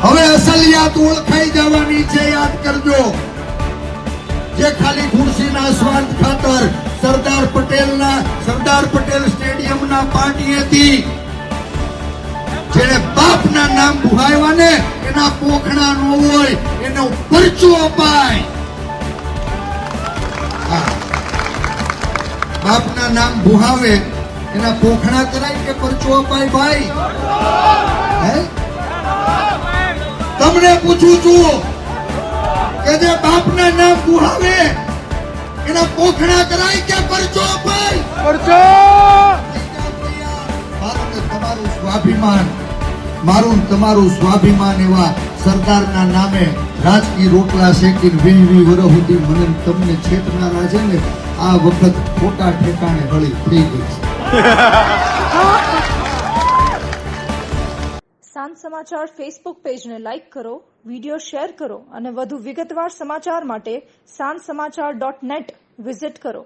હવે અસલિયત ઓળખાઈ જવાની છે, યાદ કરજો। જે ખાલી ખુરશીના સ્વાર્થ ખાતર સરદાર પટેલ સ્ટેડિયમના પાટીએથી જેને બાપના નામ બુહાવ્યા ને એના પોખણા ન હોય એનો પરચો અપાય। બાપના નામ બુહાવે એના પોખણા કરાય કે પરચો અપાય ભાઈ? હે, તમને પૂછું છું કે જે બાપના નામ બુહાવે એના પોખણા કરાય કે પરચો અપાય? પરચો। તમારું સ્વાભિમાન, મારું તમારું સ્વાભિમાન એવા સરદારના નામે રાજકીય રોટલા શેકીને 20 વર્ષ સુધી મને તમને છેતનારા છે ને, આ વખત ખોટા ઠેકાણે હળી થઈ ગઈ છે। સાંજ સમાચાર ફેસબુક પેજને લાઇક કરો, વિડીયો શેર કરો અને વધુ વિગતવાર સમાચાર માટે sanssamachar.net વિઝિટ કરો।